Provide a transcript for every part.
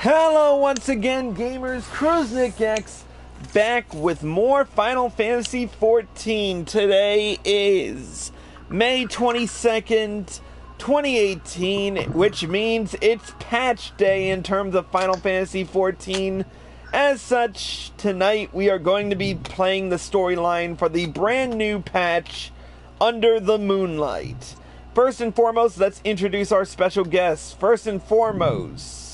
Hello once again, gamers. Kruznik X back with more Final Fantasy XIV. Today is May 22nd, 2018, which means it's patch day in terms of Final Fantasy XIV. As such, tonight we are going to be playing the storyline for the brand new patch, Under the Moonlight. First and foremost, let's introduce our special guests. First and foremost,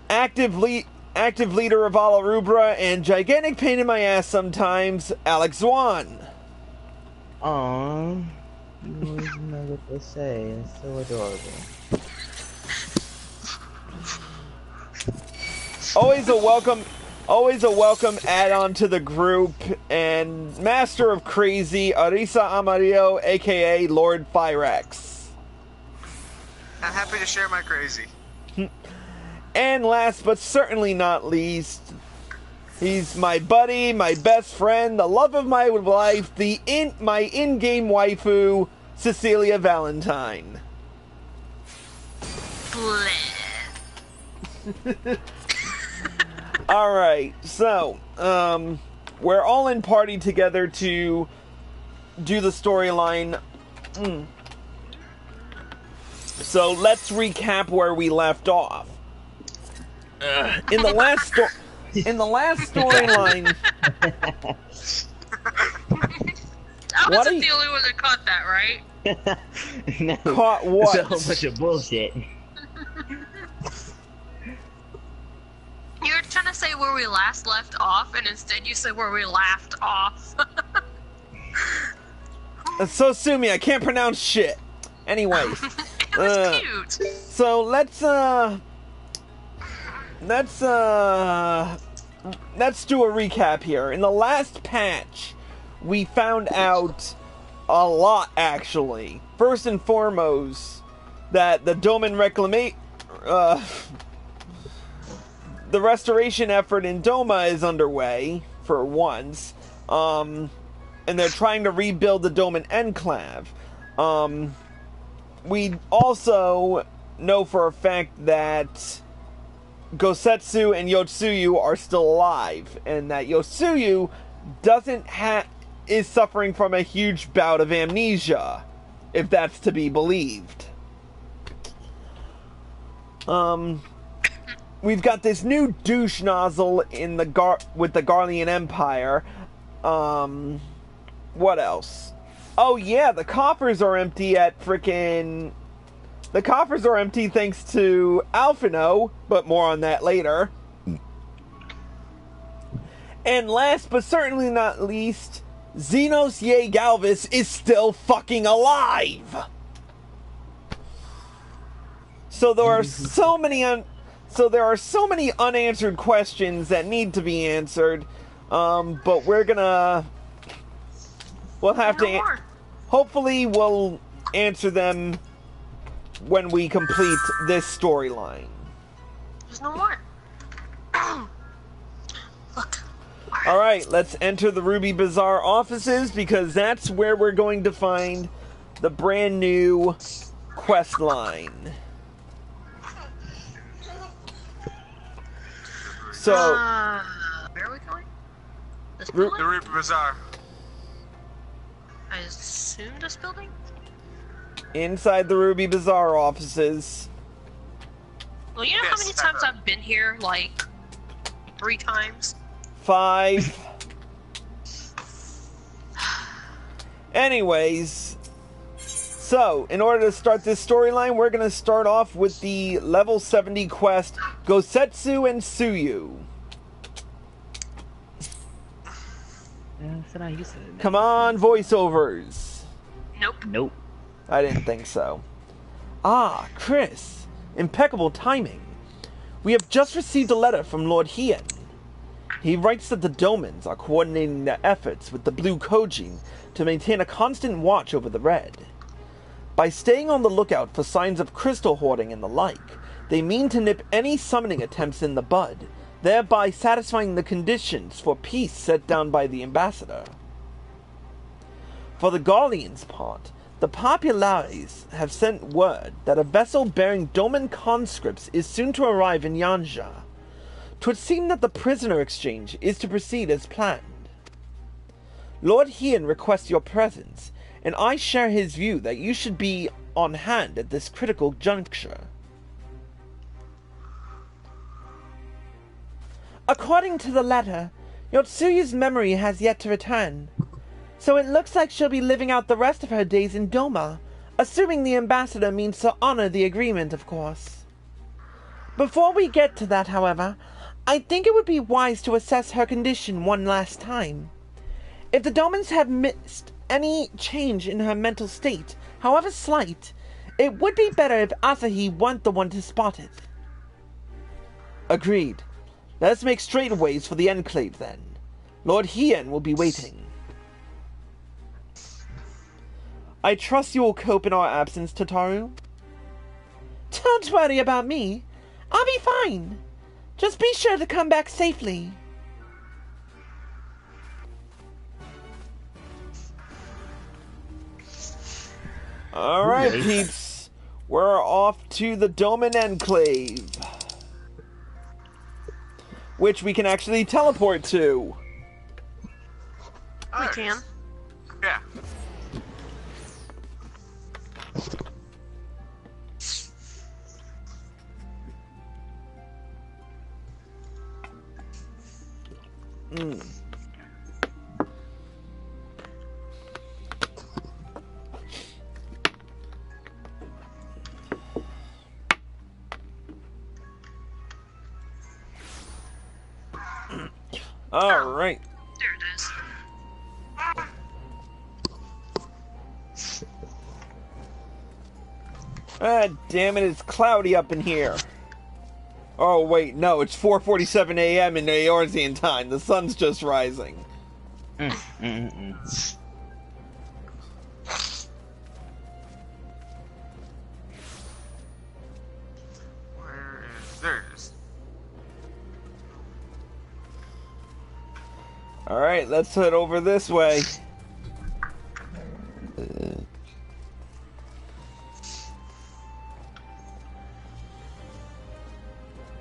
active leader of Alarubra and gigantic pain in my ass sometimes, Alex Zwan. Aww, you always know what to say. It's so adorable. Always a welcome add-on to the group, and Master of Crazy, Arisa Amarillo, aka Lord Fyrax. I'm happy to share my crazy. And last but certainly not least, he's my buddy, my best friend, the love of my life, my in-game waifu, Cecilia Valentine. Alright, so, we're all in party together to do the storyline. So let's recap where we left off. In the last storyline. I wasn't the only one that caught that, right? No, Caught what? it's a whole bunch of bullshit. You were trying to say where we last left off, and instead you said where we laughed off. So sue me, I can't pronounce shit. Anyways. It was cute. So let's do a recap here. In the last patch, we found out a lot, actually. First and foremost, that the Doman the restoration effort in Doma is underway, for once. And they're trying to rebuild the Doman Enclave. We also know for a fact that Gosetsu and Yotsuyu are still alive, and that Yotsuyu is suffering from a huge bout of amnesia, if that's to be believed. We've got this new douche nozzle in with the Garlean Empire. What else? Oh yeah, the coffers are empty at frickin'... The coffers are empty thanks to Alphino, but more on that later. And last but certainly not least, Xenos Ye Galvis is still fucking alive! So there are so many unanswered questions that need to be answered, but we'll have to... Hopefully we'll answer them when we complete this storyline. There's no more. Look. Alright, let's enter the Ruby Bazaar offices, because that's where we're going to find the brand new quest line. So... where are we going? This building? The Ruby Bazaar. I assume this building? Inside the Ruby Bazaar offices. Well, you know how many times I've been here? Like, 3 times? 5. Anyways, so, in order to start this storyline, we're going to start off with the level 70 quest, Gosetsu and Tsuyu. Come on, voiceovers. Nope. I didn't think so. Ah, Chris. Impeccable timing. We have just received a letter from Lord Hien. He writes that the Domans are coordinating their efforts with the Blue Kojin to maintain a constant watch over the Red. By staying on the lookout for signs of crystal hoarding and the like, they mean to nip any summoning attempts in the bud, thereby satisfying the conditions for peace set down by the ambassador. For the Garleans' part, The Populares have sent word that a vessel bearing Doman conscripts is soon to arrive in Yanja. 'Twould seem that the prisoner exchange is to proceed as planned. Lord Hien requests your presence, and I share his view that you should be on hand at this critical juncture. According to the letter, Yotsuyu's memory has yet to return, so it looks like she'll be living out the rest of her days in Doma, assuming the ambassador means to honor the agreement, of course. Before we get to that, however, I think it would be wise to assess her condition one last time. If the Domans have missed any change in her mental state, however slight, it would be better if Asahi weren't the one to spot it. Agreed. Let us make straightaways for the Enclave, then. Lord Hien will be waiting. I trust you will cope in our absence, Tataru? Don't worry about me. I'll be fine. Just be sure to come back safely. Alright, peeps. We're off to the Doman Enclave, which we can actually teleport to. We can. Yeah. All right. There it is. Ah, damn it, it's cloudy up in here. Oh, wait, no, it's 4:47 a.m. in Eorzean time. The sun's just rising. Where is... There it is. Alright, let's head over this way.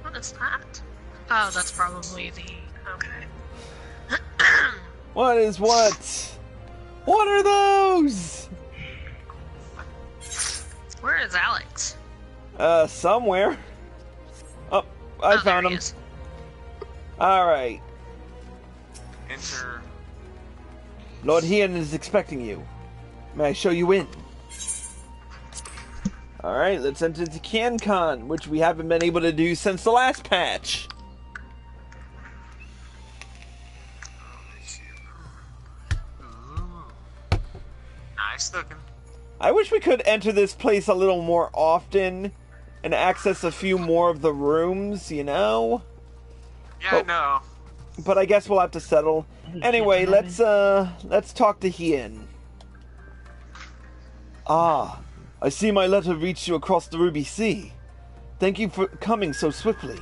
What is that? Oh, that's probably the... Okay. What is what? What are those? Where is Alex? Somewhere. Oh, I found him. Alright. Enter. Lord Hien is expecting you. May I show you in? Alright, let's enter to CanCon, which we haven't been able to do since the last patch. Ooh. Nice looking. I wish we could enter this place a little more often and access a few more of the rooms, you know? Yeah, no. But I guess we'll have to settle. Anyway, let's talk to Hien. Ah, I see my letter reached you across the Ruby Sea. Thank you for coming so swiftly.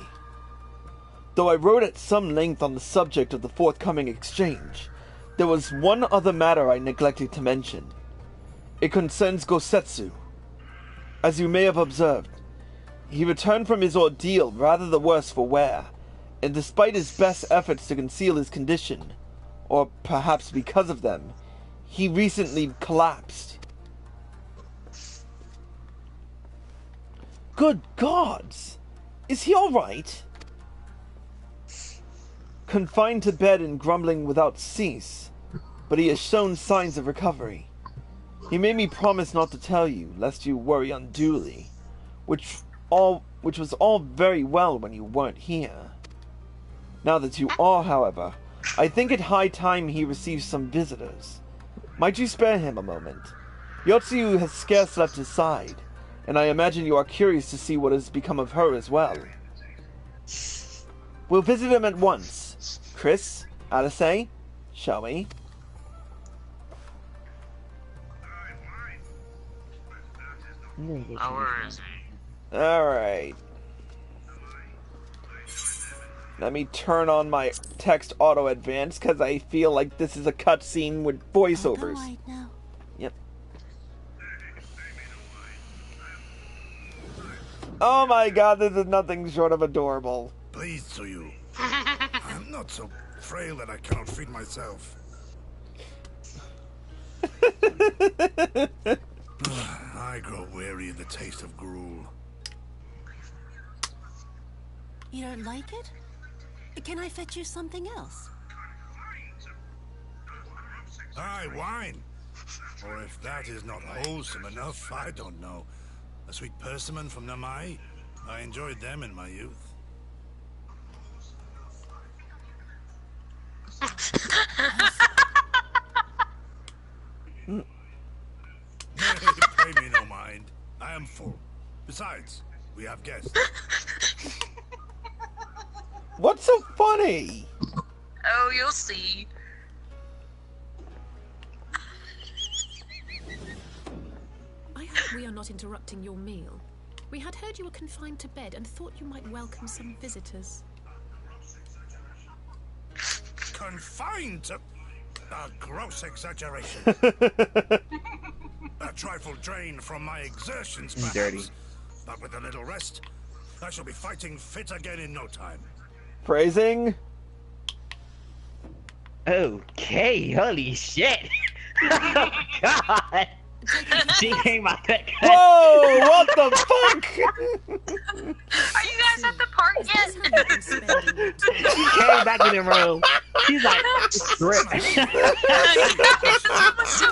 Though I wrote at some length on the subject of the forthcoming exchange, there was one other matter I neglected to mention. It concerns Gosetsu. As you may have observed, he returned from his ordeal rather the worse for wear, and despite his best efforts to conceal his condition, or perhaps because of them, he recently collapsed. Good gods! Is he alright? Confined to bed and grumbling without cease, but he has shown signs of recovery. He made me promise not to tell you, lest you worry unduly, which was all very well when you weren't here. Now that you are, however, I think it high time he receives some visitors. Might you spare him a moment? Yotsuyu has scarce left his side, and I imagine you are curious to see what has become of her as well. We'll visit him at once. Chris, Alice, shall we? Oh, where is he? Alright. Let me turn on my text auto advance because I feel like this is a cutscene with voiceovers. Yep. Oh my god, this is nothing short of adorable. Pleased to you. I'm not so frail that I cannot feed myself. I grow weary of the taste of gruel. You don't like it? Can I fetch you something else? Aye, wine. Or if that is not wholesome enough, I don't know. A sweet persimmon from Namai. I enjoyed them in my youth. Pay me no mind. I am full. Besides, we have guests. What's so funny? Oh, you'll see. I hope we are not interrupting your meal. We had heard you were confined to bed and thought you might welcome some visitors. Confined to... A gross exaggeration. A trifle drained from my exertions, perhaps. Dirty. But with a little rest, I shall be fighting fit again in no time. Phrasing? Okay, holy shit. Oh god. She came out that cut. Whoa, what the fuck? Are you guys at the park yet? She came back in the room. She's like, strip. That was so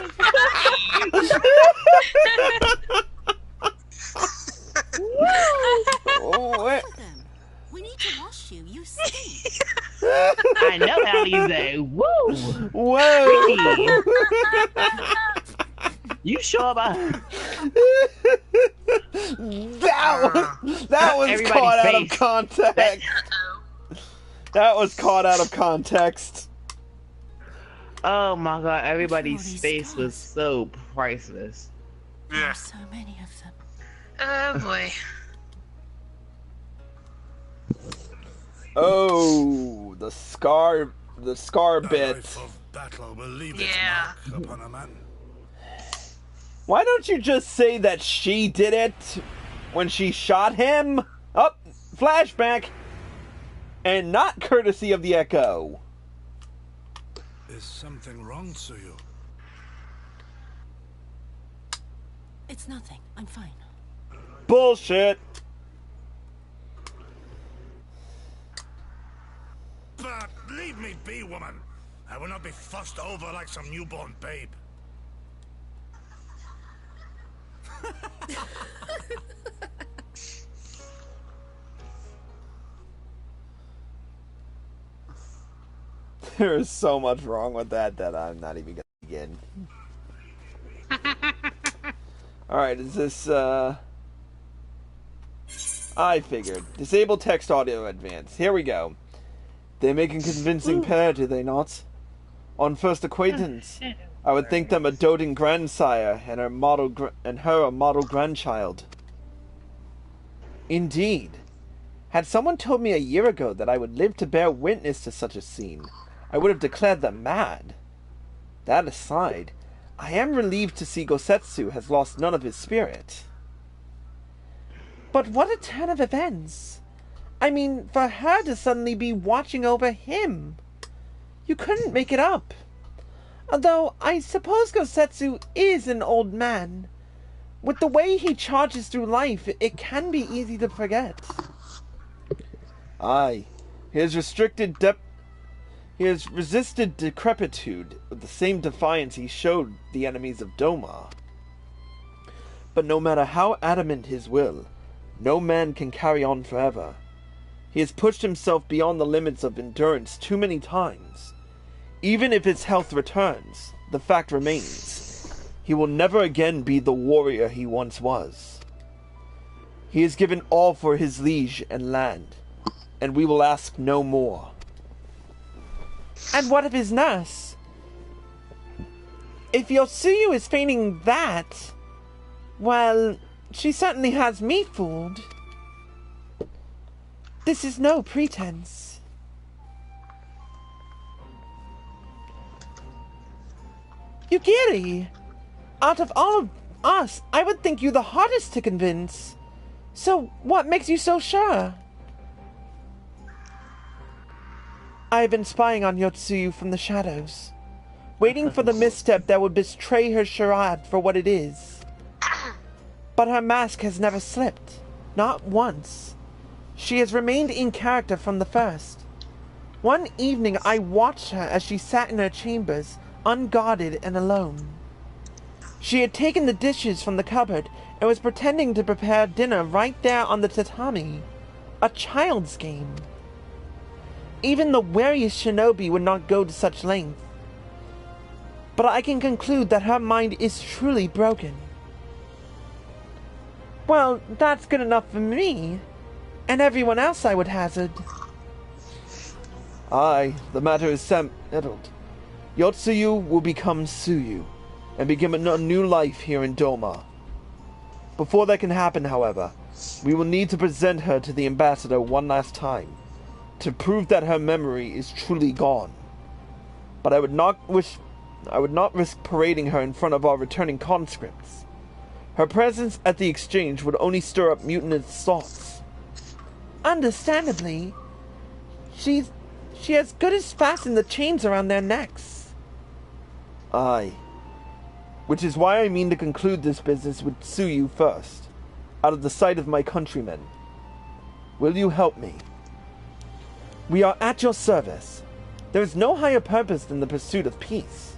Oh, what? Them. We need to wash you. You stink. I know how you say, woo. Whoa! You sure about that was Everybody's caught out of face. context. That was caught out of context. Oh my god, everybody's Look at all these face was scars. so priceless. Yeah. There's so many of them. Oh boy. Oh, the scar The bit. life of battle will leave its Yeah. mark upon a man. Why don't you just say that she did it when she shot him? Up, flashback. And not courtesy of the Echo. Is something wrong, Suyu? It's nothing. I'm fine. Bullshit. But leave me be, woman. I will not be fussed over like some newborn babe. There is so much wrong with that I'm not even gonna begin. Alright, is this, I figured. Disable text audio advance. Here we go. They make a convincing pair, do they not? On first acquaintance, I would think them a doting grandsire and her a model grandchild. Indeed. Had someone told me a year ago that I would live to bear witness to such a scene, I would have declared them mad. That aside, I am relieved to see Gosetsu has lost none of his spirit. But what a turn of events! I mean, for her to suddenly be watching over him. You couldn't make it up. Although, I suppose Gosetsu is an old man. With the way he charges through life, it can be easy to forget. Aye, he has resisted decrepitude with the same defiance he showed the enemies of Doma. But no matter how adamant his will, no man can carry on forever. He has pushed himself beyond the limits of endurance too many times. Even if his health returns, the fact remains. He will never again be the warrior he once was. He has given all for his liege and land, and we will ask no more. And what of his nurse? If Yosuyu is feigning that, well, she certainly has me fooled. This is no pretense. Yugiri, out of all of us, I would think you the hardest to convince. So, what makes you so sure? I have been spying on Yotsuyu from the shadows, waiting for the misstep that would betray her charade for what it is. But her mask has never slipped, not once. She has remained in character from the first. One evening I watched her as she sat in her chambers, unguarded and alone. She had taken the dishes from the cupboard and was pretending to prepare dinner right there on the tatami. A child's game. Even the wariest shinobi would not go to such length. But I can conclude that her mind is truly broken. Well, that's good enough for me. And everyone else, I would hazard. Aye, the matter is settled. Yotsuyu will become Tsuyu, and begin a new life here in Doma. Before that can happen, however, we will need to present her to the ambassador one last time, to prove that her memory is truly gone. But I would not risk parading her in front of our returning conscripts. Her presence at the exchange would only stir up mutinous thoughts. Understandably, she has good as fastened the chains around their necks. Aye. Which is why I mean to conclude this business with Tsuyu first, out of the sight of my countrymen. Will you help me? We are at your service. There is no higher purpose than the pursuit of peace.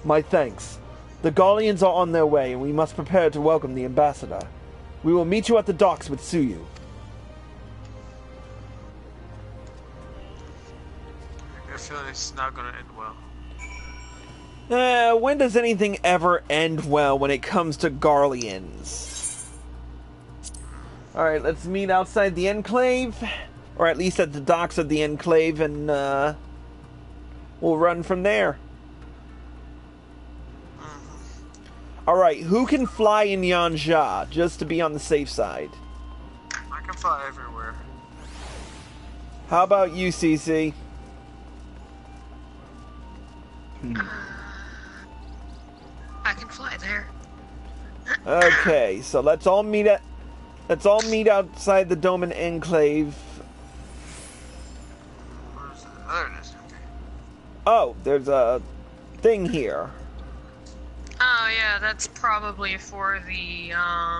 My thanks. The Gallians are on their way, and we must prepare to welcome the ambassador. We will meet you at the docks with Tsuyu. I feel like it's not gonna end well. When does anything ever end well when it comes to Garleans? Alright, let's meet outside the Enclave. Or at least at the docks of the Enclave, and we'll run from there. Alright, who can fly in Yanja, just to be on the safe side? I can fly everywhere. How about you, CC? I can fly there. Okay, so let's all meet outside the Doman Enclave. Where's the other nest? Okay. Oh, there's a thing here. Oh yeah, that's probably for the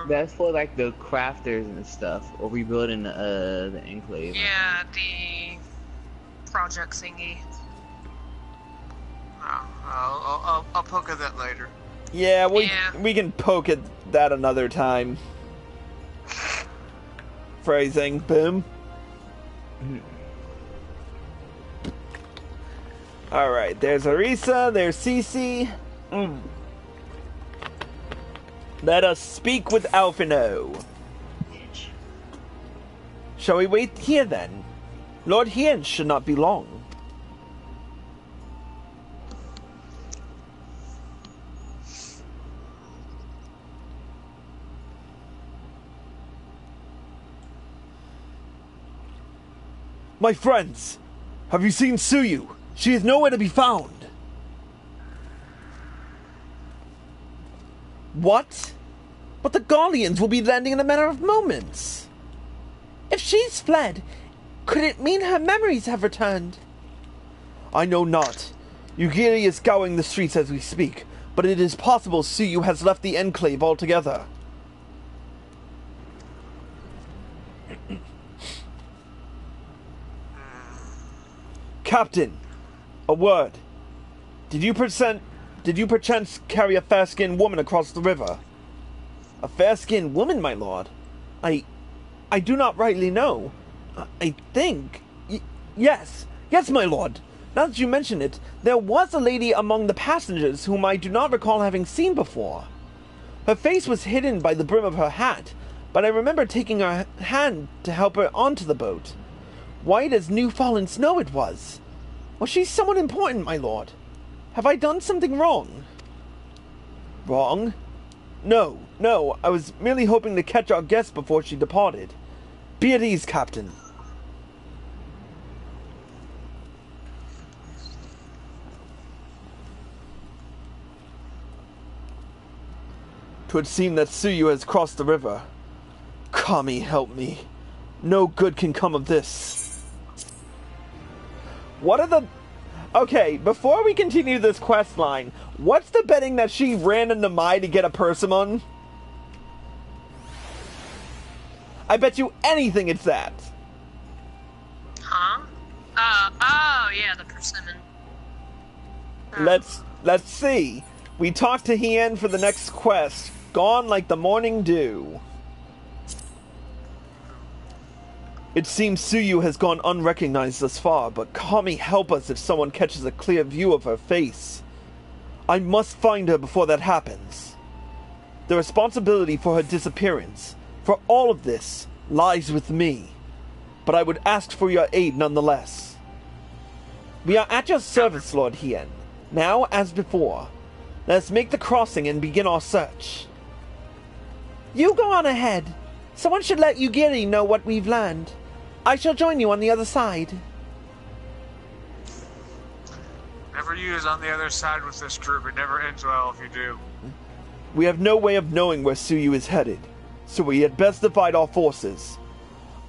That's for like the crafters and stuff, or rebuilding the enclave. yeah, the project thingy. I'll poke at that later. Yeah, we can poke at that another time. Phrasing, boom. Alright, there's Arisa, there's Cece. Let us speak with Alphino. Shall we wait here then? Lord Hien should not be long. My friends, have you seen Tsuyu? She is nowhere to be found. What? But the Gallians will be landing in a matter of moments. If she's fled, could it mean her memories have returned? I know not. Yugiri is scouring the streets as we speak, but it is possible Tsuyu has left the Enclave altogether. Captain, a word. Did you perchance carry a fair-skinned woman across the river? A fair-skinned woman, my lord? I do not rightly know. I think... Yes, my lord. Now that you mention it, there was a lady among the passengers whom I do not recall having seen before. Her face was hidden by the brim of her hat, but I remember taking her hand to help her onto the boat. White as new-fallen snow it was. Was she someone important, my lord? Have I done something wrong? Wrong? No, I was merely hoping to catch our guest before she departed. Be at ease, Captain. 'Twould seem that Tsuyu has crossed the river. Kami, help me. No good can come of this. What are the... Okay, before we continue this quest line, what's the betting that she ran into Mai to get a persimmon? I bet you anything it's that. Huh? Oh, yeah, the persimmon. Let's see. We talked to Hien for the next quest. Gone like the morning dew. It seems Suyu has gone unrecognized thus far, but Kami help us if someone catches a clear view of her face. I must find her before that happens. The responsibility for her disappearance, for all of this, lies with me. But I would ask for your aid nonetheless. We are at your service, Lord Hien. Now, as before, let's make the crossing and begin our search. You go on ahead. Someone should let Yugiri know what we've learned. I shall join you on the other side. Never use on the other side with this group. It never ends well if you do. We have no way of knowing where Suyu is headed, so we had best divide our forces.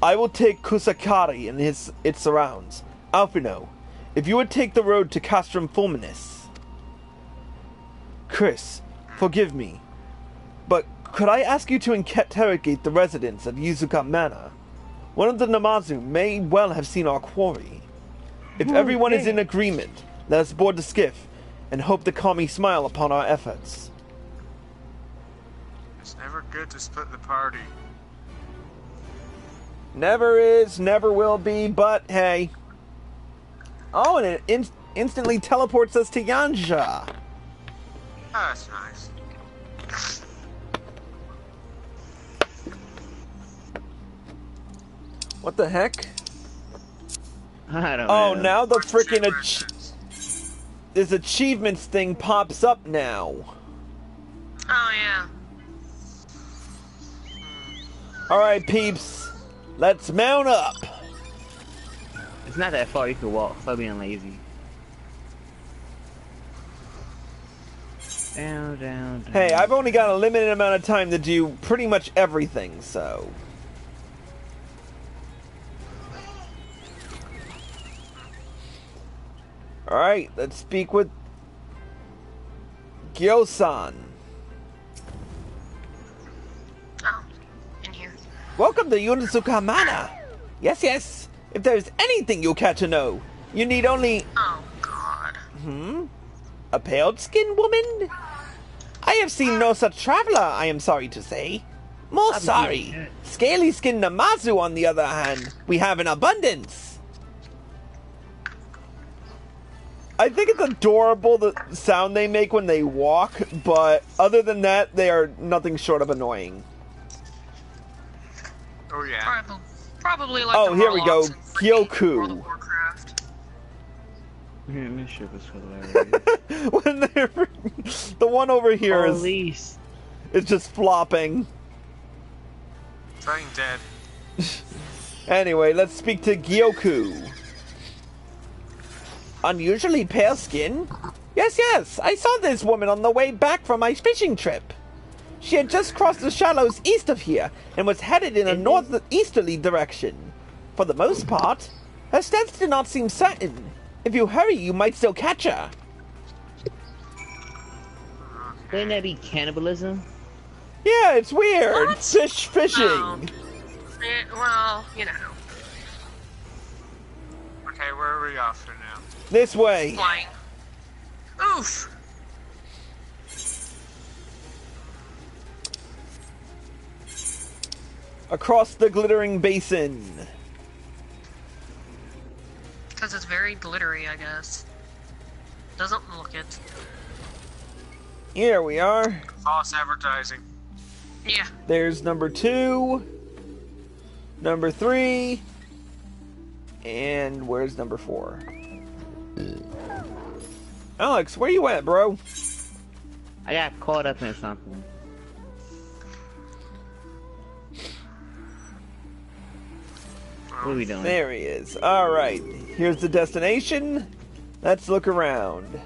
I will take Kusakari and its surrounds. Alfino, if you would take the road to Castrum Fulminis. Chris, forgive me, but could I ask you to interrogate the residents of Yuzuka Manor? One of the Namazu may well have seen our quarry. If everyone is in agreement, let us board the skiff and hope the Kami smile upon our efforts. It's never good to split the party. Never is, never will be, but hey. Oh, and it instantly teleports us to Yanja. Oh, that's nice. What the heck? I don't Oh, know. now the freaking this achievements thing pops up now. Oh, yeah. Alright, peeps. Let's mount up. It's not that far. You could walk. Stop being lazy. Down, down, down. Hey, I've only got a limited amount of time to do pretty much everything, so... Alright, let's speak with Gyo-san. Oh, in here. Welcome to Yuzuka Manor. Yes, yes. If there's anything you care to know, you need only... Oh, God. A pale-skinned woman? I have seen no such traveler, I am sorry to say. More sorry. Scaly-skinned Namazu, on the other hand, we have in abundance. I think it's adorable the sound they make when they walk, but other than that, they are nothing short of annoying. Oh yeah. Probably like Oh, the here we go. Morlocks in freaking World of Gyoku. Warcraft. Yeah, this ship is hilarious. When they're the one over here Police. is just flopping. Playing dead. Anyway, let's speak to Gyoku. Unusually pale skin? Yes, yes, I saw this woman on the way back from my fishing trip. She had just crossed the shallows east of here and was headed in a northeasterly direction. For the most part, her steps did not seem certain. If you hurry, you might still catch her. Wouldn't that be cannibalism? Yeah, it's weird. What? Fishing. No. Well, you know. Okay, where are we off to now? This way. Flying. Oof. Across the glittering basin. Because it's very glittery, I guess. Doesn't look it. Here we are. False advertising. Yeah. There's number 2. Number 3. And where's number 4? Alex, where you at, bro? I got caught up in something. What are we doing? There he is. Alright, here's the destination. Let's look around.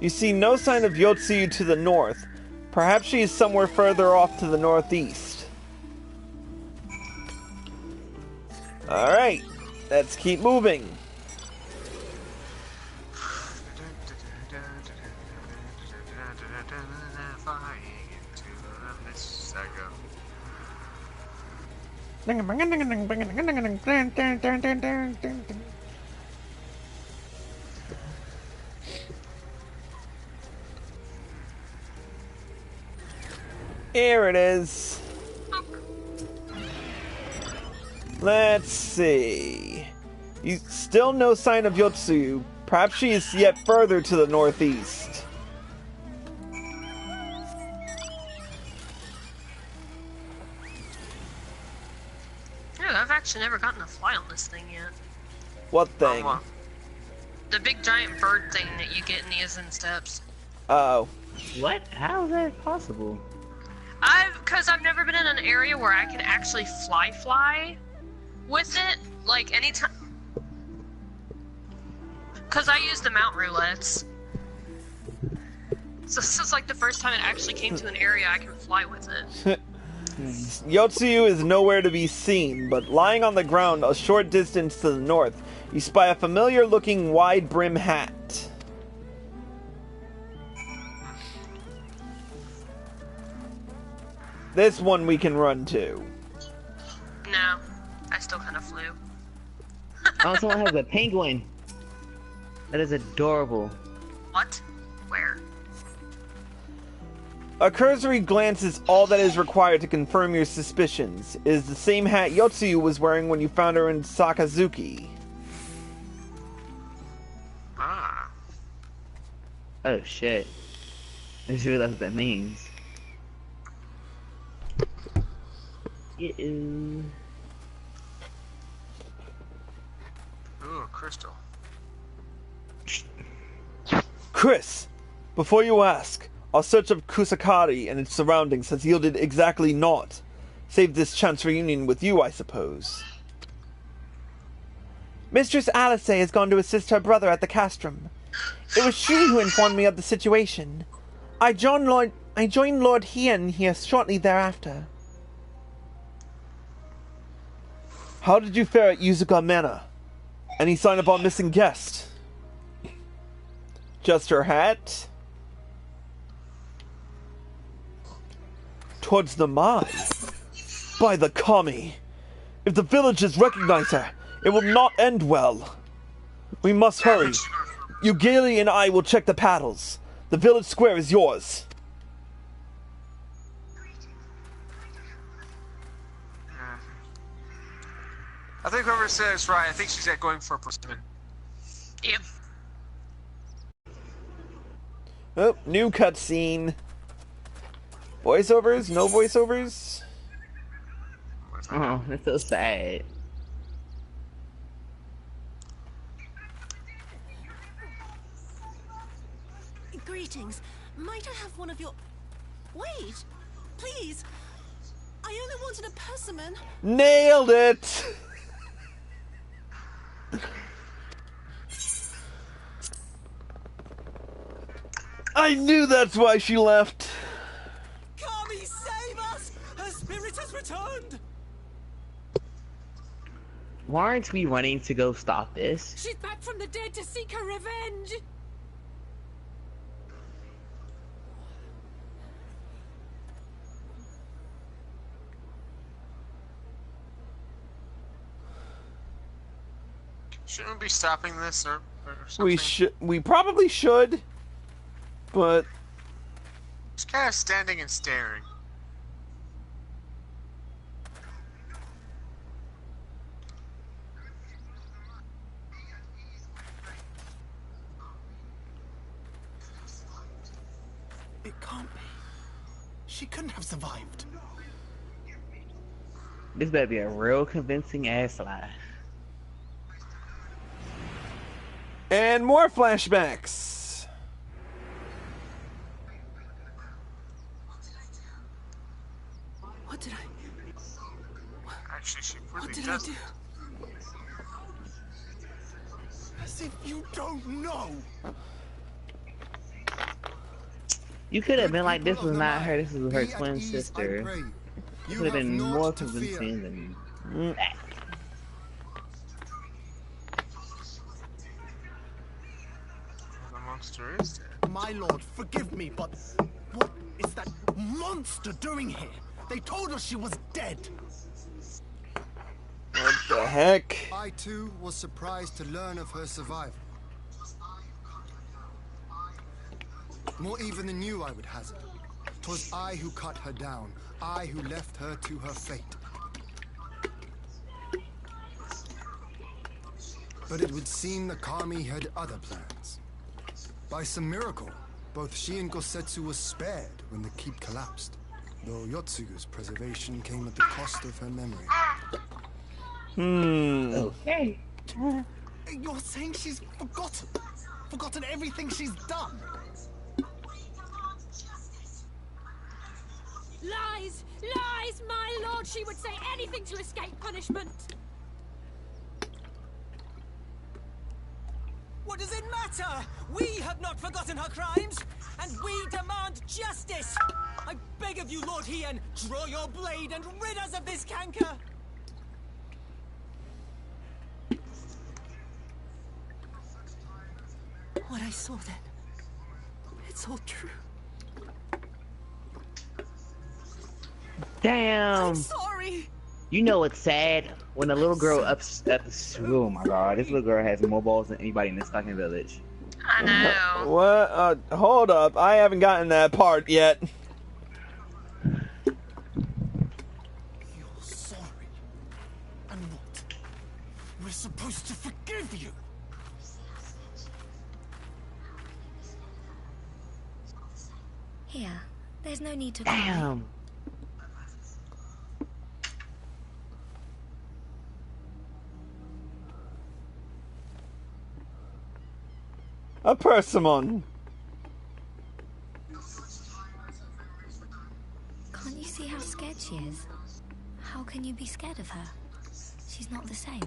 You see no sign of Yotsuyu to the north. Perhaps she is somewhere further off to the northeast. Alright, let's keep moving. Here it is. Let's see. You still no sign of Yotsu. Perhaps she is yet further to the northeast. Yeah, I've actually never gotten a fly on this thing yet. What thing? The big giant bird thing that you get in the Izen Steps. Oh. What? How is that possible? Because I've never been in an area where I can actually fly with it, like anytime. Because I use the mount roulettes. So this is like the first time it actually came to an area I can fly with it. Yotsu is nowhere to be seen, but lying on the ground a short distance to the north, you spy a familiar-looking wide-brim hat. This one we can run to. No, I still kind of flew. Oh, someone has a penguin. That is adorable. What? Where? A cursory glance is all that is required to confirm your suspicions. It is the same hat Yotsu was wearing when you found her in Sakazuki. Ah. Oh shit. I just realized what that means. Ooh, crystal. Chris, before you ask, our search of Kusakari and its surroundings has yielded exactly naught. Save this chance reunion with you, I suppose. Mistress Alice has gone to assist her brother at the castrum. It was she who informed me of the situation. I joined Lord Hien here shortly thereafter. How did you fare at Yuzuka Manor? Any sign of our missing guest? Just her hat? Towards the Mai. By the Kami. If the villagers recognize her, it will not end well. We must hurry. Yugeli and I will check the paddles. The village square is yours. I think whoever says right, I think she's going for a persimmon. Yep. Oh, new cutscene. Voiceovers? No voiceovers? Oh, that's so sad. Greetings. Might I have one of your... Wait! Please! I only wanted a persimmon. Nailed it! I knew that's why she left. Kami, save us! Her spirit has returned! Why aren't we running to go stop this? She's back from the dead to seek her revenge. Shouldn't we be stopping this or something? We probably should, but Just kind of standing and staring. It can't be. She couldn't have survived. This better be a real convincing ass lie. and more flashbacks. What did I... Actually, she What really did I does. do? As if you don't know. You could have been like, this was not her, this was her twin sister. It would have been more convincing than that. my lord, forgive me, but what is that monster doing here? They told us she was dead. What the heck? I too was surprised to learn of her survival. More even than you, I would hazard. 'Twas I who cut her down, I who left her to her fate. But it would seem the Kami had other plans. By some miracle, both she and Gosetsu were spared when the keep collapsed, though Yotsugu's preservation came at the cost of her memory. Okay. You're saying she's forgotten everything she's done? Lies! Lies, my lord! She would say anything to escape punishment! What does it matter? We have not forgotten her crimes, and we demand justice! I beg of you, Lord Hien, draw your blade and rid us of this canker! What I saw then, it's all true. Damn. I'm sorry. You know what's sad? When a little girl oh my god, this little girl has more balls than anybody in this fucking village. I know. What? Hold up. I haven't gotten that part yet. You're sorry. And what? We're supposed to forgive you. Here, there's no need to cry. Damn. A persimmon. Can't you see how scared she is? How can you be scared of her? She's not the same.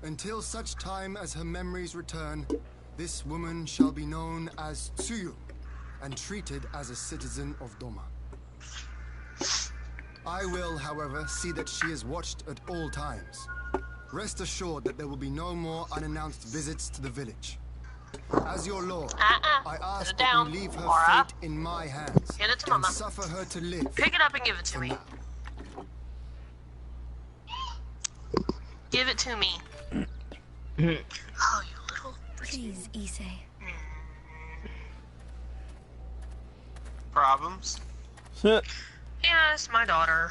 Until such time as her memories return, this woman shall be known as Tsuyu, and treated as a citizen of Doma. I will, however, see that she is watched at all times. Rest assured that there will be no more unannounced visits to the village. As your lord, I ask that you leave her fate in my hands, Get it to and Mama. suffer her to live. Pick it up and give it to me. Give it to me. Oh, you little... Please, Issei. Problems? Yes, my daughter.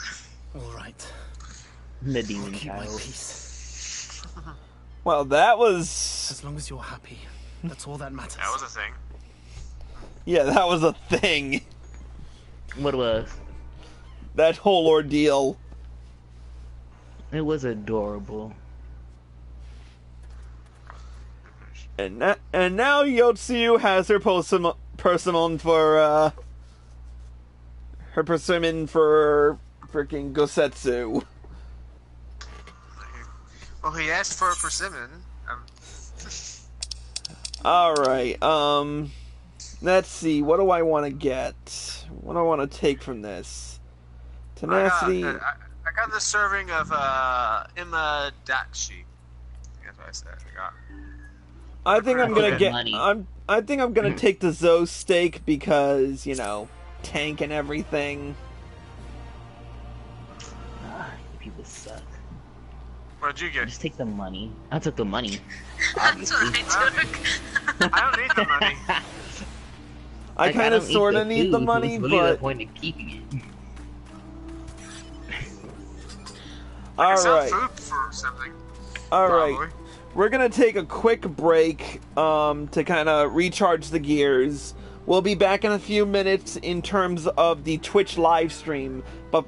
All right. The demon Keep my child. peace. Well, that was... As long as you're happy, that's all that matters. That was a thing. Yeah, that was a thing. What was? That whole ordeal. It was adorable. And now Yotsu has her persimmon for, her persimmon for freaking Gosetsu. Well, he asked for a persimmon. Alright, let's see, what do I want to get? What do I want to take from this? Tenacity... I got the serving of Imadachi. That's what I said. I think I'm gonna get. Money. I think I'm gonna take the Zo steak because, you know, tank and everything. People suck. What did you get? Just take the money. I took the money. That's what Obviously. I took. I don't need the money. I Like, kind of don't eat sort of the need the food, money, so what's really the but point of keeping it? I can sell alright, food for something. alright. Probably. We're gonna take a quick break to kind of recharge the gears. We'll be back in a few minutes in terms of the Twitch live stream, but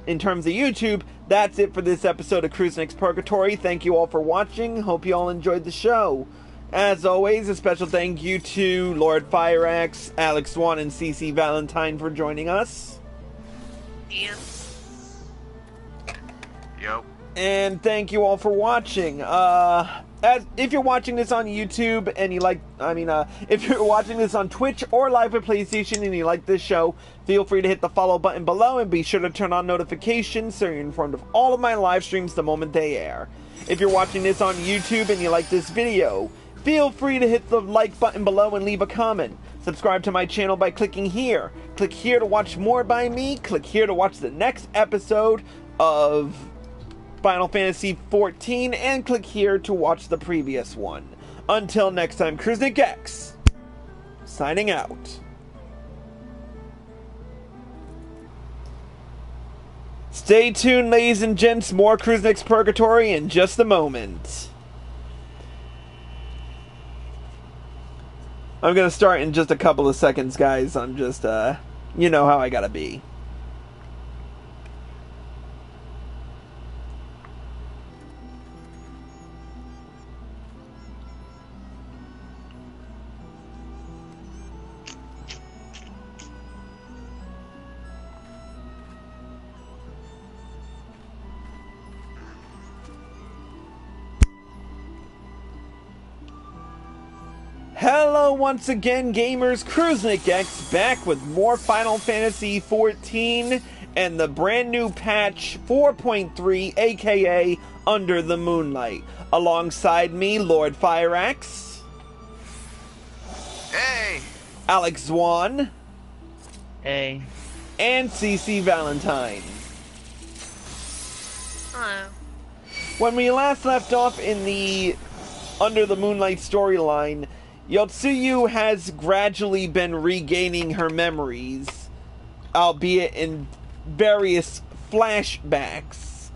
in terms of YouTube, that's it for this episode of Cruise Next Purgatory. Thank you all for watching. Hope you all enjoyed the show. As always, a special thank you to Lord Fireaxe, Alex Swan, and CC Valentine for joining us. Yeah. Yo. And thank you all for watching. if you're watching this on YouTube and you like, if you're watching this on Twitch or live at PlayStation and you like this show, feel free to hit the follow button below and be sure to turn on notifications so you're informed of all of my live streams the moment they air. If you're watching this on YouTube and you like this video, feel free to hit the like button below and leave a comment. Subscribe to my channel by clicking here. Click here to watch more by me. Click here to watch the next episode of Final Fantasy XIV, and click here to watch the previous one. Until next time, Kruznik X, signing out. Stay tuned, ladies and gents, more Kruznik's Purgatory in just a moment. I'm gonna start in just a couple of seconds, guys. I'm just, you know how I gotta be. Hello once again, gamers. Kruznik X back with more Final Fantasy XIV and the brand new patch 4.3, aka Under the Moonlight. Alongside me, Lord Fireaxe. Hey! Alex Zwan. Hey. And CC Valentine. Hello. When we last left off in the Under the Moonlight storyline, Yotsuyu has gradually been regaining her memories, albeit in various flashbacks.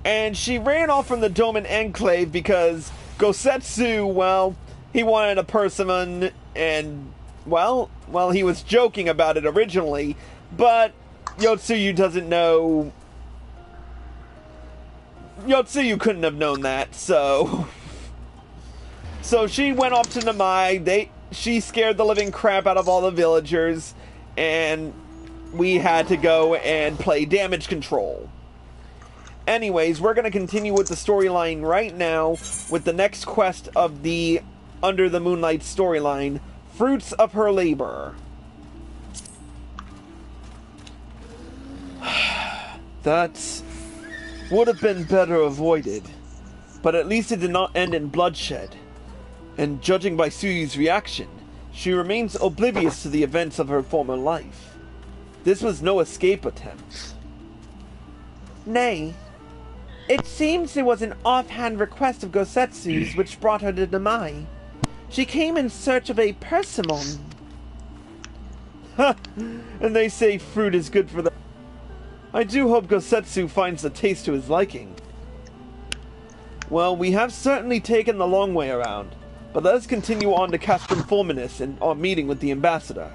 And she ran off from the Doman Enclave because Gosetsu, well, he wanted a persimmon, and, well, he was joking about it originally, but Yotsuyu doesn't know. Yotsuyu couldn't have known that, so she went off to Namai. She scared the living crap out of all the villagers, and we had to go and play damage control. Anyways, we're going to continue with the storyline right now with the next quest of the Under the Moonlight storyline, Fruits of Her Labor. That would have been better avoided, but at least it did not end in bloodshed. And judging by Suyu's reaction, she remains oblivious to the events of her former life. This was no escape attempt. Nay, it seems it was an offhand request of Gosetsu's which brought her to Namai. She came in search of a persimmon. Ha! And they say fruit is good for the... I do hope Gosetsu finds the taste to his liking. Well, we have certainly taken the long way around. But let us continue on to Castrum Fulminus and our meeting with the ambassador.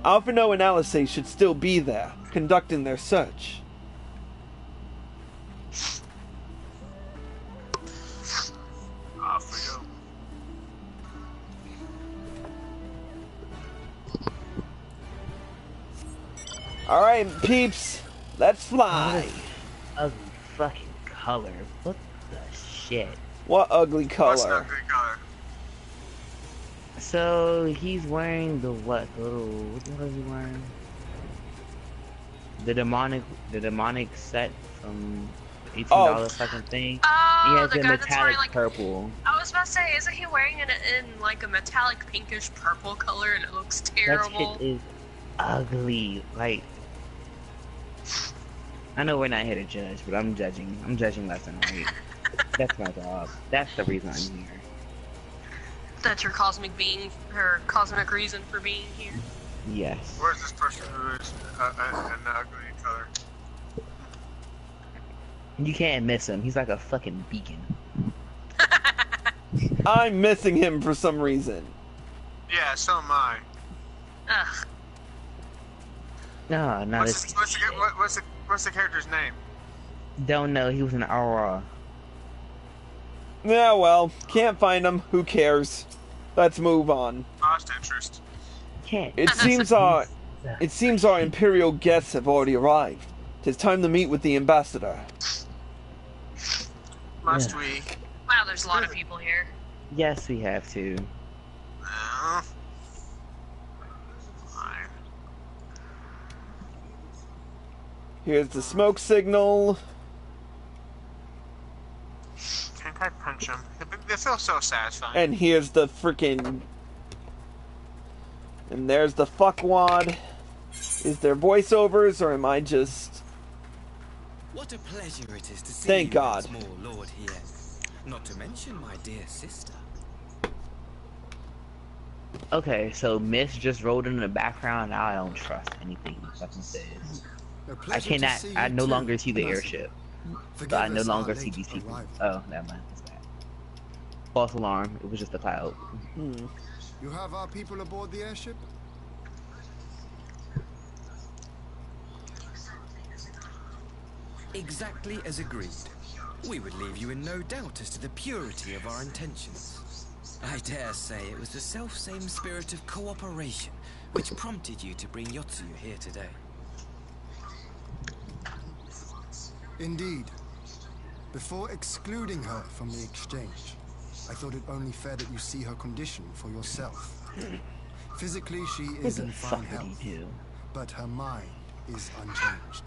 Alphino and Alice should still be there, conducting their search. Off we go. Alright, peeps, let's fly. Ugly fucking color. What the shit? What ugly color? What's an ugly color? So he's wearing the what? The little, what the hell is he wearing? The demonic set from $18 fucking thing. Oh, he has the a guy that's metallic wearing, like, purple. I was about to say, isn't he wearing it in like a metallic pinkish purple color and it looks That terrible? shit is ugly. Like, I know we're not here to judge, but I'm judging. I'm judging left and right. That's my job. That's the reason I'm here. That's your cosmic being, her cosmic reason for being here. Yes. Where's this person who is an ugly color? You can't miss him. He's like a fucking beacon. I'm missing him for some reason. Yeah, so am I. Ugh. No, not What's the character's name? Don't know. He was an Aurora. Yeah, well, can't find him. Who cares? Let's move on. Lost interest. Can't. It seems our imperial guests have already arrived. 'Tis time to meet with the ambassador. Must we? Wow, there's a lot of people here. Yes, we have to. Fine. Here's the smoke signal. Can't I punch him? They feel so satisfying. And here's the freaking... And there's the fuckwad. Is there voiceovers, or am I just... What a pleasure it is to see Thank you God. once more, Lord Hien. Not to mention my dear sister. Okay, so Miss just rolled in the background. Now I don't trust anything he fucking says. I cannot. I no longer see the airship. So I no longer see these people. Oh, never mind. That's bad. False alarm. It was just a cloud. You have our people aboard the airship? Exactly as agreed. We would leave you in no doubt as to the purity of our intentions. I dare say it was the self-same spirit of cooperation which prompted you to bring Yotsuyu here today. Indeed. Before excluding her from the exchange, I thought it only fair that you see her condition for yourself. Physically, she is in fine health, but her mind is unchanged.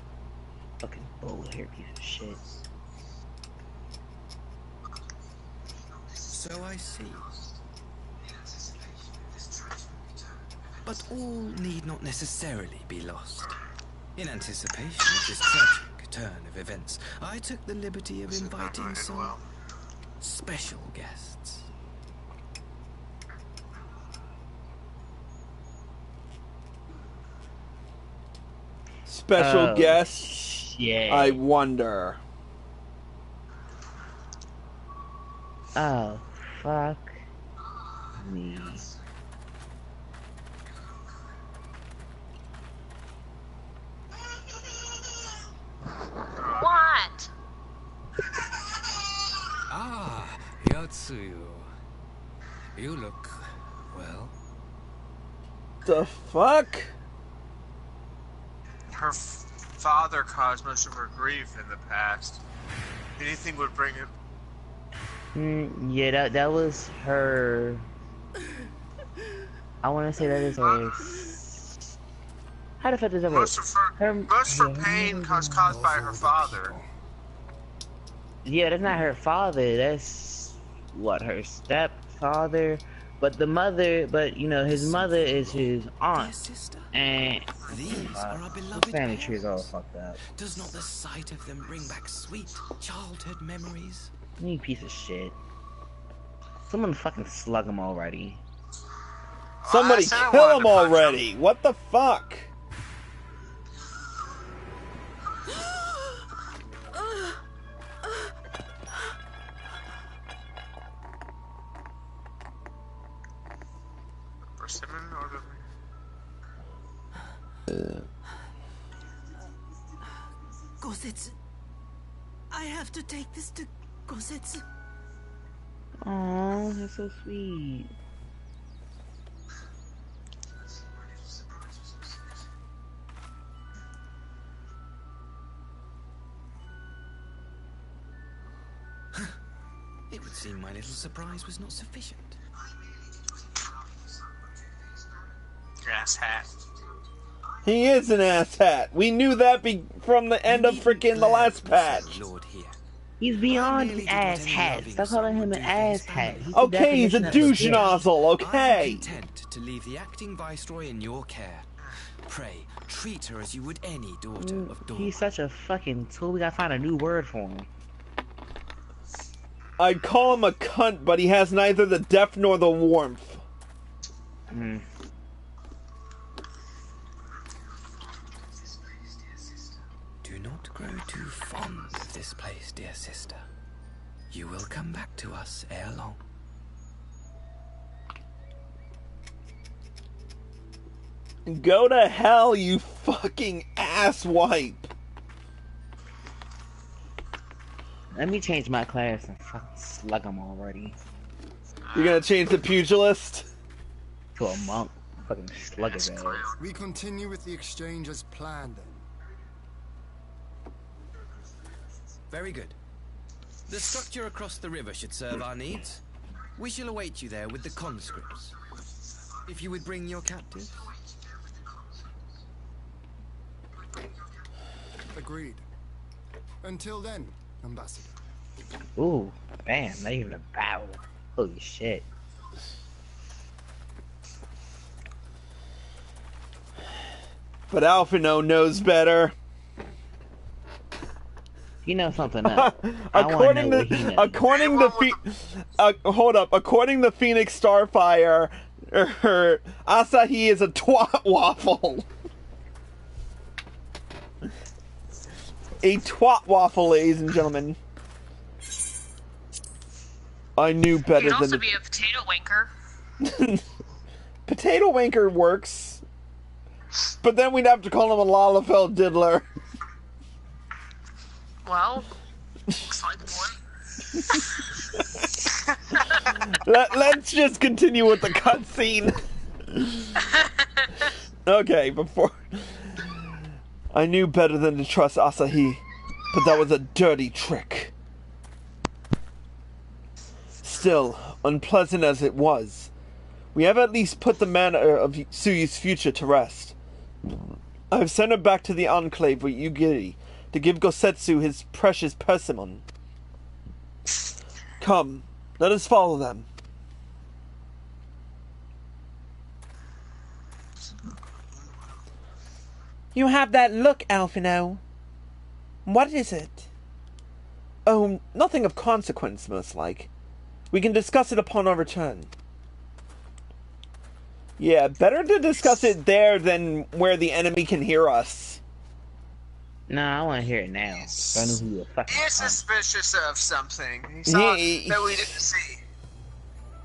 Fucking bold hair piece of shit. So I see. But all need not necessarily be lost. In anticipation of this tragic turn of events, I took the liberty of inviting some special guests. Special guest? Yeah. I wonder. Oh, fuck me. What? Ah, Yotsuyu. You look well. The fuck? Her father caused much of her grief in the past. Anything would bring it. Yeah, that was her. I want to say that is her. How the fuck does that work? Most of her pain was caused by her father. Yeah, that's not her father. That's what, her stepfather. But the mother, you know, his mother is his aunt. And these are our beloved family tree is all fucked up. Does not the sight of them bring back sweet childhood memories? You piece of shit. Someone fucking slug him already. Somebody kill him already! What the fuck? Gosetsu. I have to take this to Gosetsu. Oh, that's so sweet. It would seem my little surprise was not sufficient. Ass hat. He is an ass hat. We knew that from the end of freaking the last patch. He's beyond ass hat. Stop calling him an ass hat. Okay, he's a douche nozzle, okay. I am content to leave the acting viceroy in your care. Pray, treat her as you would any daughter of Doman. He's such a fucking tool. We gotta find a new word for him. I'd call him a cunt, but he has neither the depth nor the warmth. Do not grow too fond of this place, dear sister. You will come back to us ere long. Go to hell, you fucking asswipe. Let me change my class and fucking slug him already. You're gonna change the pugilist? To a monk. Fucking slug his ass. We continue with the exchange as planned then. Very good. The structure across the river should serve our needs. We shall await you there with the conscripts. If you would bring your captives. Agreed. Until then, Ambassador. Ooh, man, not even a battle. Holy shit. But Alphino knows better. You know something else. According to Phoenix Starfire, Asahi is a twat waffle. A twat waffle, ladies and gentlemen. I knew better than. He'd also be a potato wanker. Potato wanker works, but then we'd have to call him a Lalafell diddler. Well, looks like one. Let's just continue with the cutscene. Okay, before I knew better than to trust Asahi, but that was a dirty trick. Still, unpleasant as it was, we have at least put the matter of Tsuyu's future to rest. I have sent her back to the Enclave with Yugiri to give Gosetsu his precious persimmon. Come, let us follow them. You have that look, Alphino. What is it? Oh, nothing of consequence, most like. We can discuss it upon our return. Yeah, better to discuss it there than where the enemy can hear us. Nah, I want to hear it now. So I know who the fuck. He's suspicious of something. He saw that we didn't see.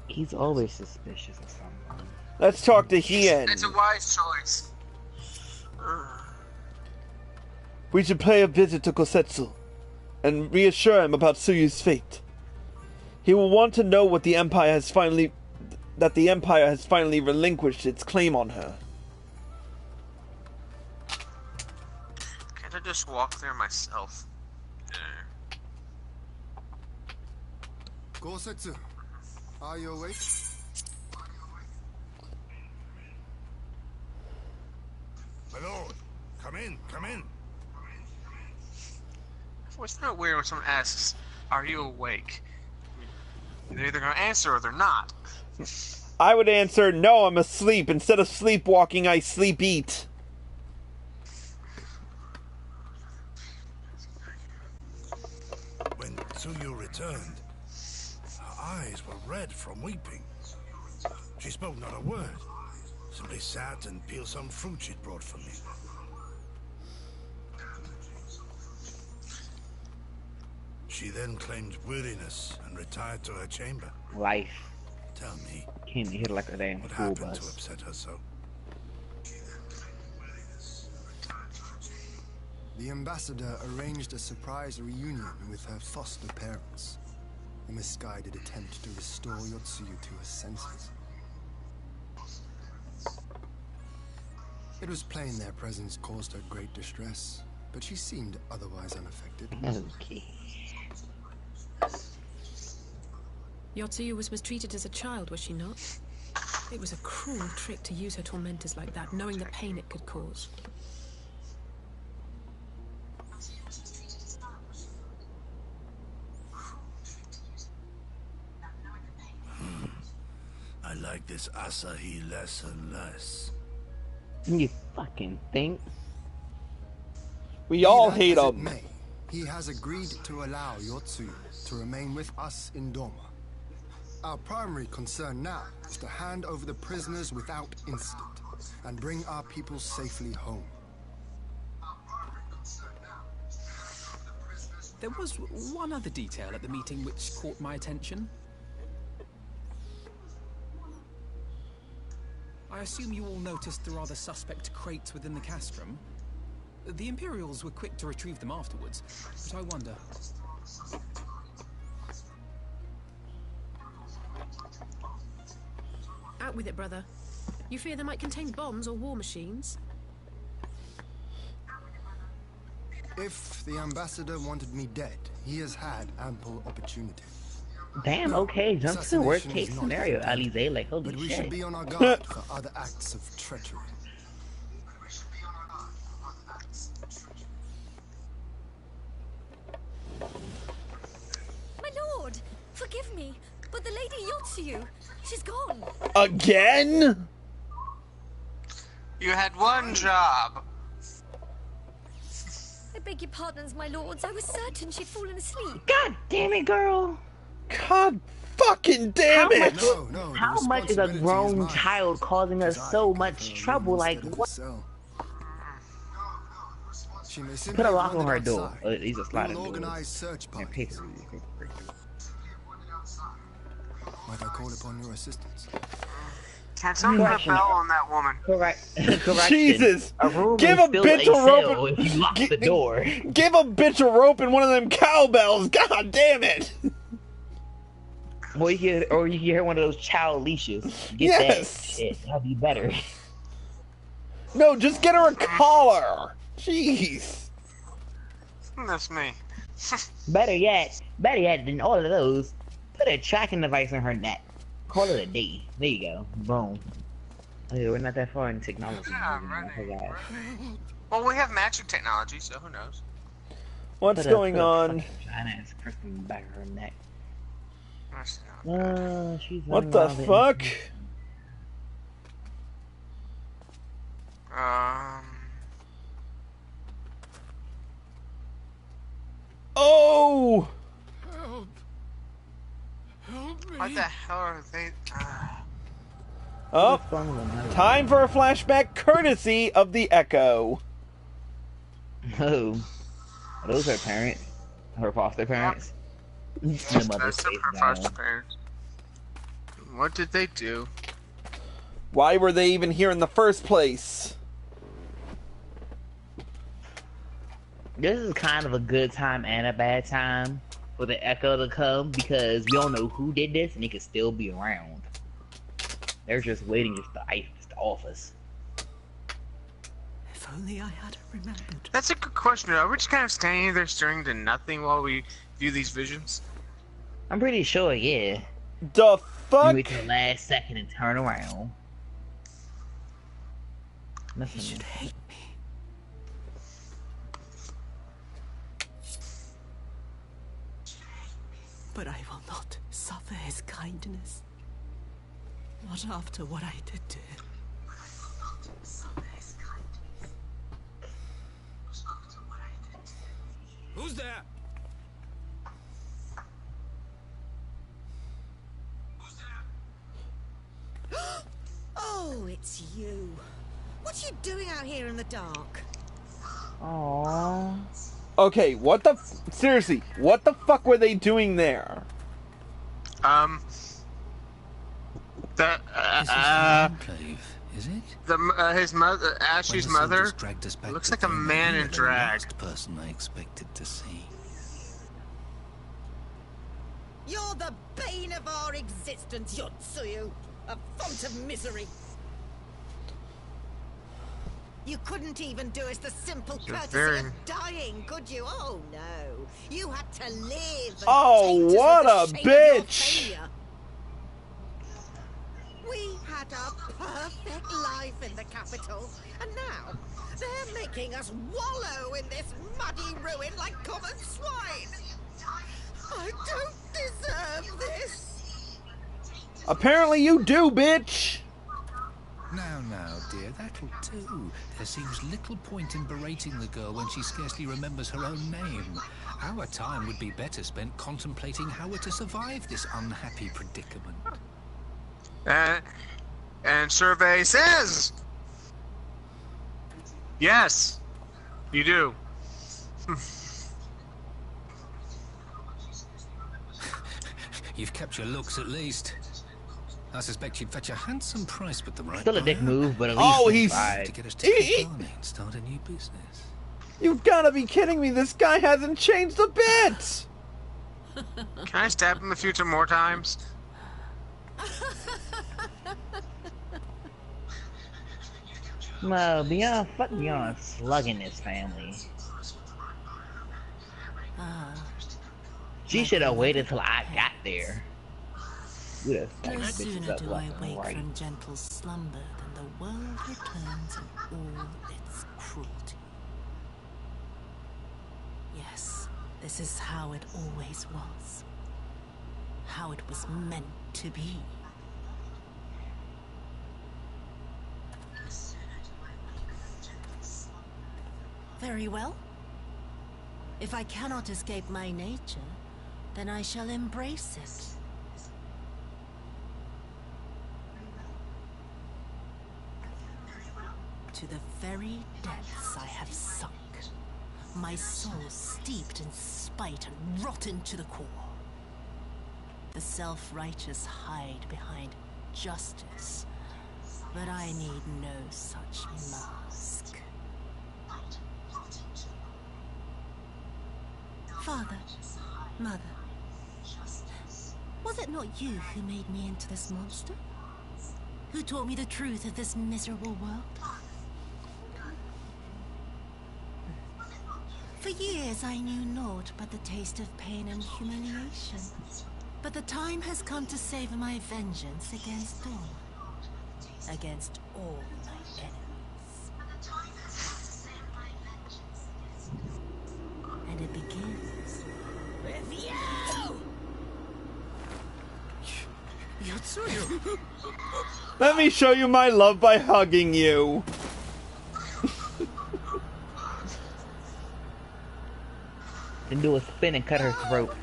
He's always suspicious of something. Let's talk to Hien. It's a wise choice. We should pay a visit to Gosetsu and reassure him about Tsuyu's fate. He will want to know what the Empire has finally relinquished its claim on her. Can't I just walk there myself? Gosetsu, are you awake? My lord, come in, come in. It's not weird when someone asks, "Are you awake?" They're either gonna answer or they're not. I would answer, no, I'm asleep. Instead of sleepwalking, I sleep eat. When Tsuyu returned, her eyes were red from weeping. She spoke not a word, simply sat and peeled some fruit she'd brought for me. She then claimed weariness and retired to her chamber. Life. Tell me, came here like a damn what school happened bus. to upset her so? The ambassador arranged a surprise reunion with her foster parents. A misguided attempt to restore Yotsuyu to her senses. It was plain their presence caused her great distress, but she seemed otherwise unaffected. Okay. Yotsuyu was mistreated as a child, was she not? It was a cruel trick to use her tormentors like that, knowing the pain it could cause. I like this Asahi less and less. You fucking think? We all hate him. He has agreed to allow Yotsuyu to remain with us in Doma. Our primary concern now is to hand over the prisoners without incident and bring our people safely home. There was one other detail at the meeting which caught my attention. I assume you all noticed the rather suspect crates within the castrum. The Imperials were quick to retrieve them afterwards, but I wonder... Out with it, brother. You fear they might contain bombs or war machines? If the ambassador wanted me dead, he has had ample opportunity. Damn, okay, jump to the worst case scenario, Alize, like, holy but we shit. should be on our guard for other acts of treachery. My lord, forgive me, but the Lady Yotsuyu, she's gone. Again? You had one job. I beg your pardons, my lords. I was certain she'd fallen asleep. God damn it, girl. God fucking damn it! How much is a grown child causing us so much trouble? Like, what? Put a lock on her door. These are sliding doors. And paper. Might I call upon your assistance? Can someone put a bell on that woman? Correction. Jesus! Give a bitch a rope. If you lock the door. Give a bitch a rope and one of them cowbells. God damn it! Or you can hear one of those child leashes. Get that shit. That'd be better. No, just get her a collar. Jeez. That's me. Better yet than all of those, put a tracking device on her neck. Call it a day. There you go. Boom. Okay, we're not that far in technology. Yeah, right. Well, we have magic technology, so who knows? What's going on? China's crystal in the back of her neck. She's what the fuck? Oh! What the hell are they? Oh, time for a flashback courtesy of the Echo. Oh, are those her parents? Her foster parents? The mother's face her foster parents. What did they do? Why were they even here in the first place? This is kind of a good time and a bad time for the Echo to come because we don't know who did this and they could still be around. They're just waiting just to ice the office. If only I had remembered. That's a good question. Are we just kind of standing there staring to nothing while we view these visions? I'm pretty sure, yeah. The fuck? You wait till the last second and turn around. He should hate me. But I will not suffer his kindness. Not after what I did to him. Who's there? Oh, it's you. What are you doing out here in the dark? Aww. Okay, what the seriously, what the fuck were they doing there? This is the Enclave, is it? His mother, Ashley's mother, looks like a man in drag. The person I expected to see. You're the bane of our existence, Yotsuyu. A font of misery. You couldn't even do us the simple courtesy of dying, could you? Oh no. You had to live and oh, what a bitch! We had a perfect life in the capital, and now they're making us wallow in this muddy ruin like common swine. I don't deserve this. Apparently you do, bitch! Now, dear, that'll do. There seems little point in berating the girl when she scarcely remembers her own name. Our time would be better spent contemplating how we're to survive this unhappy predicament. And survey says... Yes, you do. You've kept your looks at least. I suspect you'd fetch a handsome price with the right Still a dick move, but at least he's to get us to and start a new business. You've gotta be kidding me, this guy hasn't changed a bit! Can I stab him a few more times? Well, beyond slugging this family. She should have waited till I got there. No sooner do I wake from gentle slumber than the world returns in all its cruelty. Yes, this is how it always was. How it was meant to be. Very well. If I cannot escape my nature, then I shall embrace it. To the very depths I have sunk, my soul steeped in spite and rotten to the core. The self-righteous hide behind justice, but I need no such mask. Father, Mother, was it not you who made me into this monster? Who taught me the truth of this miserable world? For years I knew naught but the taste of pain and humiliation. But the time has come to savor my vengeance against Doman. Against all my enemies. And it begins with you! Yotsuyu! Let me show you my love by hugging you. Then do a spin and cut her throat.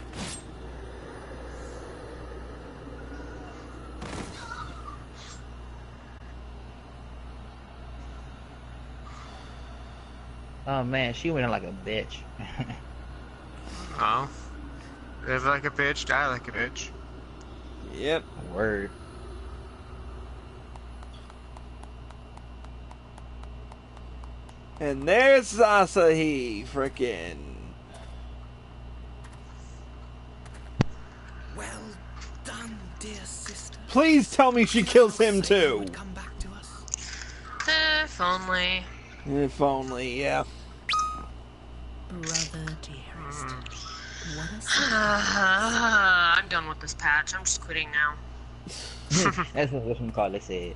Oh man, she went in like a bitch. Oh. Live like a bitch, die like a bitch. Yep. Word. And there's Asahi, frickin'. Well done, dear sister. Please tell me she kills him too. If only. If only, yeah. Brother dearest, what a I'm done with this patch. I'm just quitting now. That's what Whatchamacallit said.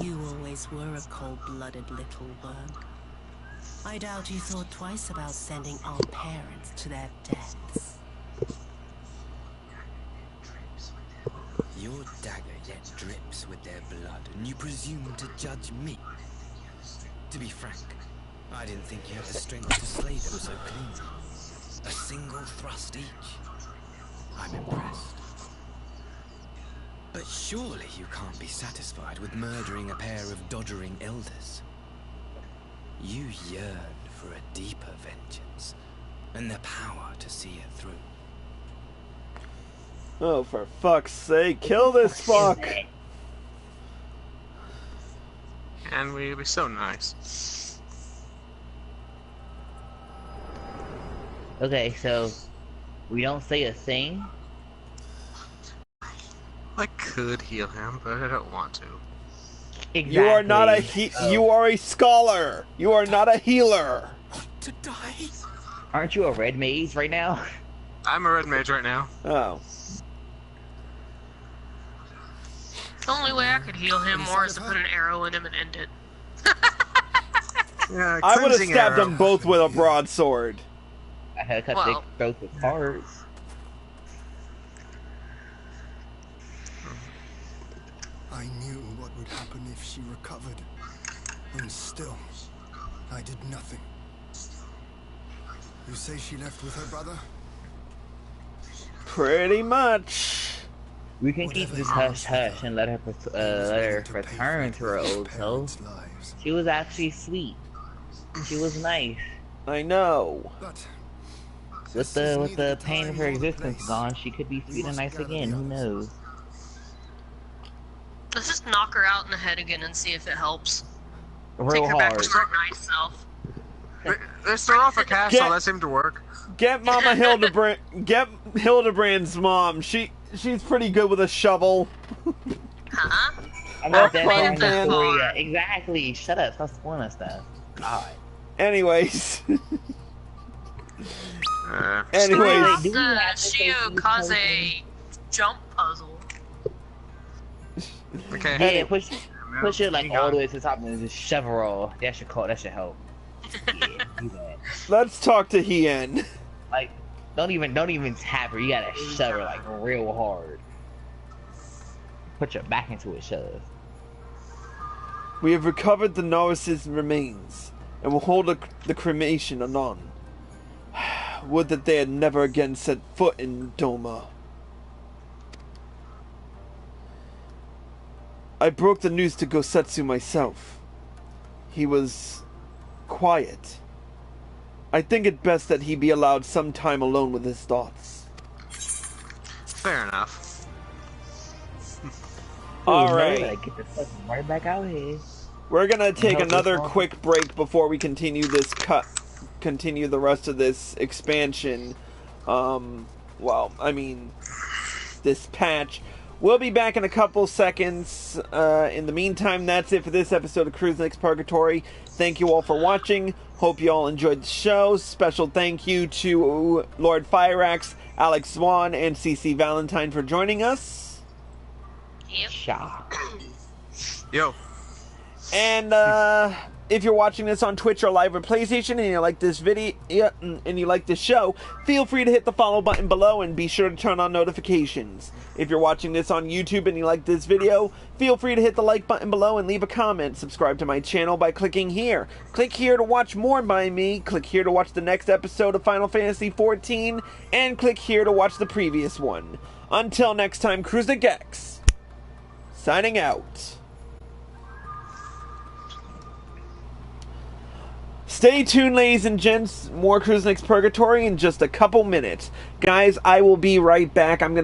You always were a cold-blooded little worm. I doubt you thought twice about sending our parents to their deaths. Your dagger yet drips with their blood, and you presume to judge me. To be frank, I didn't think you had the strength to slay them so cleanly. A single thrust each. I'm impressed. But surely you can't be satisfied with murdering a pair of doddering elders. You yearn for a deeper vengeance, and the power to see it through. Oh, for fuck's sake, kill this fuck! And we'd be so nice. Okay, so we don't say a thing. I could heal him, but I don't want to. Exactly. You are not a you are a scholar. You are not a healer. To die? Aren't you a red mage right now? I'm a red mage right now. Oh. The only way I could heal him more is to put an arrow in him and end it. Yeah, I would have stabbed them both with a broadsword. I had to cut their throats with cards. I knew what would happen if she recovered. And still, I did nothing. You say she left with her brother? Pretty much. We can keep this hush-hush and let her return to her old self. She was actually sweet. She was nice. I know. With the pain of her existence gone, she could be sweet and nice again. Who knows? Let's just knock her out in the head again and see if it helps. Real Take her back hard. to her nice self. Let's throw off a castle. That seemed to work. Get Mama Hildebrand. Get Hildebrand's mom. She's pretty good with a shovel. I'm not that far in the story yet. Exactly. Shut up. Stop spoiling stuff. God. Anyways. Anyways. The Shiokaze jump puzzle. Okay. Yeah, push it like all the way to the top and just shove her all. That should help. Yeah, do that. Let's talk to Hien. Like, don't even tap her. You gotta shove her like real hard. Put your back into it, shove. We have recovered the Norris's remains and will hold the cremation anon. Would that they had never again set foot in Doma. I broke the news to Gosetsu myself. He was quiet. I think it best that he be allowed some time alone with his thoughts. Fair enough. Alright. Get the fuck right back out here. We're gonna take another quick break before we continue continue the rest of this expansion. This patch. We'll be back in a couple seconds. In the meantime, that's it for this episode of Cruise Next Purgatory. Thank you all for watching. Hope you all enjoyed the show. Special thank you to Lord Fyrax, Alex Swan, and CC Valentine for joining us. Yo. And if you're watching this on Twitch or live or PlayStation and you like this video and you like this show, feel free to hit the follow button below and be sure to turn on notifications. If you're watching this on YouTube and you like this video, feel free to hit the like button below and leave a comment. Subscribe to my channel by clicking here. Click here to watch more by me. Click here to watch the next episode of Final Fantasy XIV. And click here to watch the previous one. Until next time, Cruisnick signing out. Stay tuned, ladies and gents. More Cruise Next Purgatory in just a couple minutes. Guys, I will be right back. I'm going to